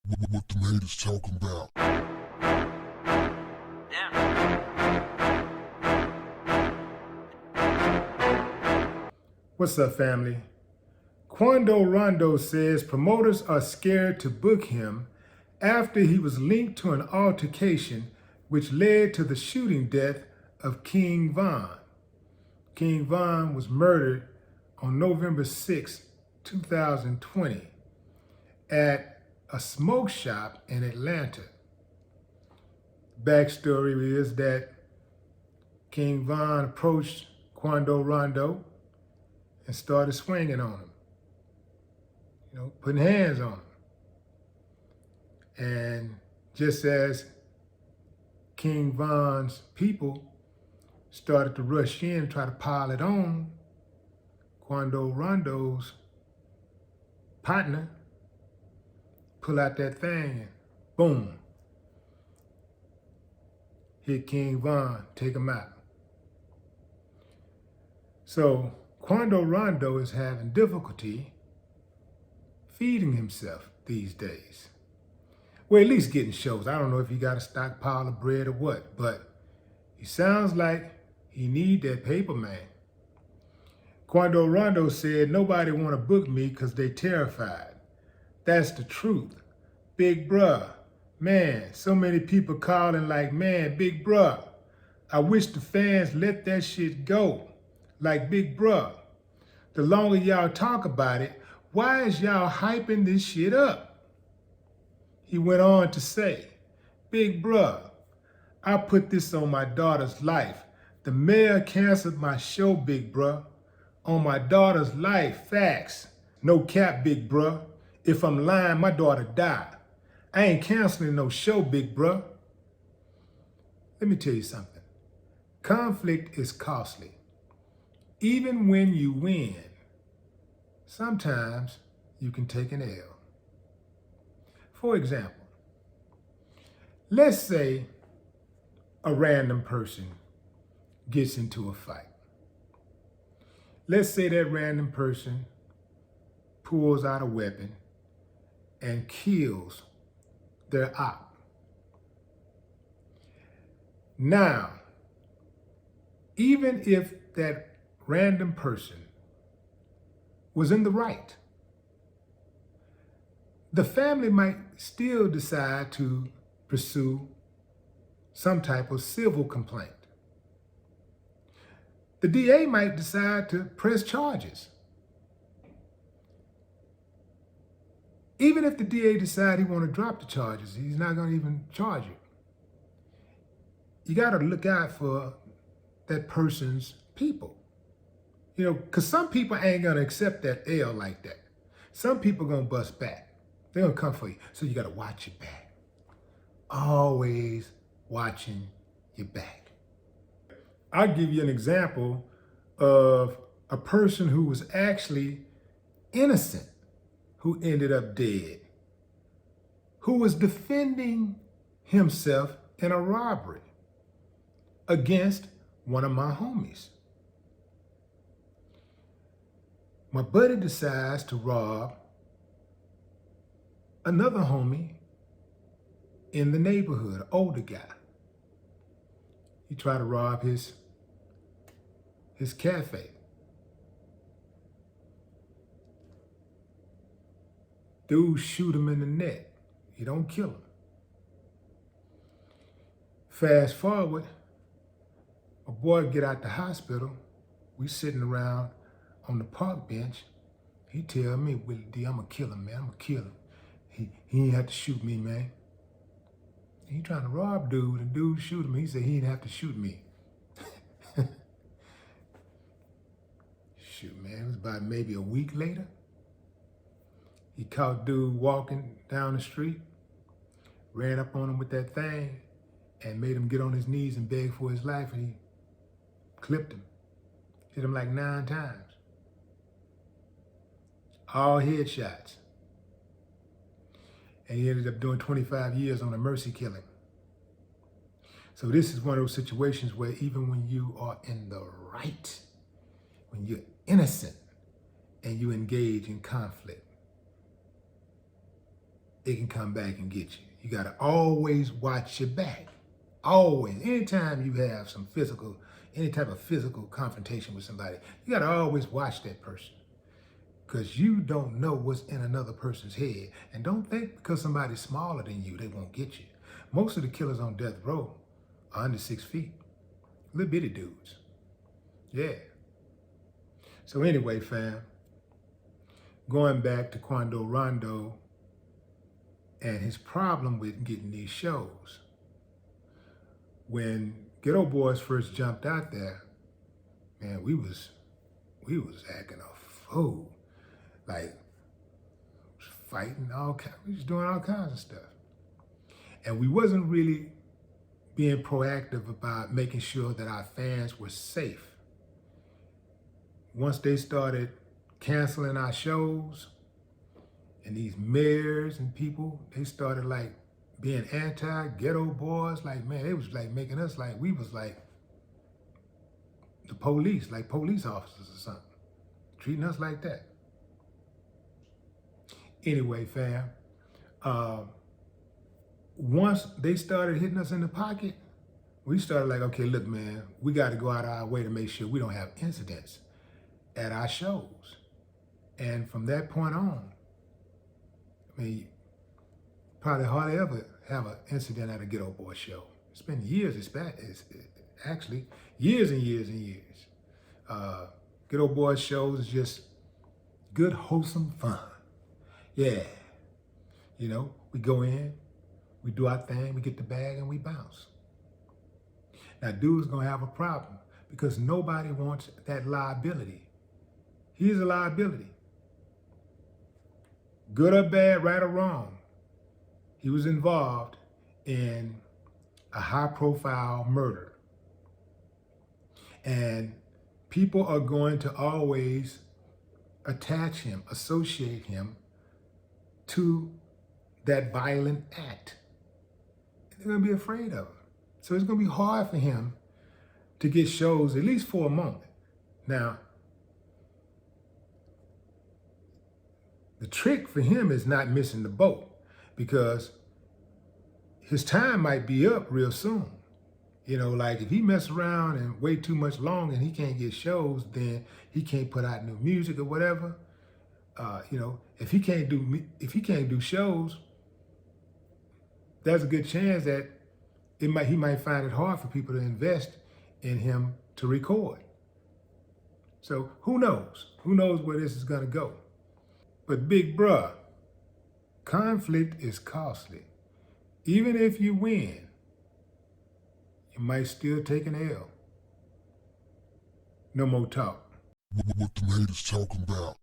What the haters talking about? What's up, family? Quando Rondo says promoters are scared to book him after he was linked to an altercation which led to the shooting death of King Von. King Von was murdered on November 6, 2020 at a smoke shop in Atlanta. Backstory is that King Von approached Quando Rondo and started swinging on him, putting hands on him. And just as King Von's people started to rush in and try to pile it on, Quando Rondo's partner pull out that thing and boom, hit King Von, take him out. So Quando Rondo is having difficulty feeding himself these days. Well, at least getting shows. I don't know if he got a stockpile of bread or what, but he sounds like he need that paper, man. Quando Rondo said, nobody want to book me because they terrified. That's the truth. Big bruh, man, so many people calling like, man, big bruh, I wish the fans let that shit go. Like, big bruh, the longer y'all talk about it, why is y'all hyping this shit up? He went on to say, big bruh, I put this on my daughter's life. The mayor canceled my show, big bruh. On my daughter's life, facts. No cap, big bruh. If I'm lying, my daughter died. I ain't canceling no show, big bruh. Let me tell you something. Conflict is costly. Even when you win, sometimes you can take an L. For example, let's say a random person gets into a fight. Let's say that random person pulls out a weapon and kills their op. Now, even if that random person was in the right, the family might still decide to pursue some type of civil complaint. The DA might decide to press charges. Even if the DA decides he want to drop the charges, he's not going to even charge you. You got to look out for that person's people. Because some people ain't going to accept that L like that. Some people going to bust back. They're going to come for you. So you got to watch your back. Always watching your back. I'll give you an example of a person who was actually innocent, who ended up dead, who was defending himself in a robbery against one of my homies. My buddy decides to rob another homie in the neighborhood, an older guy. He tried to rob his cafe. Dude shoot him in the neck. He don't kill him. Fast forward, my boy get out the hospital. We sitting around on the park bench. He tell me, Willie D, I'm gonna kill him, man. I'm gonna kill him. He ain't have to shoot me, man. He trying to rob dude, and dude shoot him. He said he didn't have to shoot me. Shoot, man, it was about maybe a week later. He caught dude walking down the street, ran up on him with that thing, and made him get on his knees and beg for his life, and he clipped him. Hit him like 9 times. All headshots. And he ended up doing 25 years on a mercy killing. So this is one of those situations where even when you are in the right, when you're innocent and you engage in conflict, it can come back and get you. You got to always watch your back. Always. Anytime you have any type of physical confrontation with somebody, you got to always watch that person. Because you don't know what's in another person's head. And don't think because somebody's smaller than you, they won't get you. Most of the killers on death row are under 6 feet. Little bitty dudes. Yeah. So anyway, fam, going back to Quando Rondo and his problem with getting these shows. When Ghetto Boys first jumped out there, man, we was acting a fool. Like, fighting we was doing all kinds of stuff. And we wasn't really being proactive about making sure that our fans were safe. Once they started canceling our shows, and these mayors and people, they started like being anti-Ghetto Boys. Like, man, they was like making us like we was like the police, like police officers or something. Treating us like that. Anyway, fam, once they started hitting us in the pocket, we started like, okay, look, man, we got to go out of our way to make sure we don't have incidents at our shows. And from that point on, I mean, probably hardly ever have an incident at a Ghetto Boy show. It's been years, it's actually years and years and years. Ghetto Boy shows is just good, wholesome fun. Yeah, you know, we go in, we do our thing, we get the bag, and we bounce. Now, dude's gonna have a problem because nobody wants that liability. He's a liability. Good or bad, right or wrong, he was involved in a high-profile murder. And people are going to always attach him, associate him to that violent act. They're going to be afraid of him. So it's going to be hard for him to get shows, at least for a moment. Now, the trick for him is not missing the boat, because his time might be up real soon. You know, like if he mess around and wait too much long and he can't get shows, then he can't put out new music or whatever. You know, if he can't do shows, there's a good chance that he might find it hard for people to invest in him to record. So who knows? Who knows where this is gonna go? But big bruh, conflict is costly. Even if you win, you might still take an L. No more talk. What the haters talking about?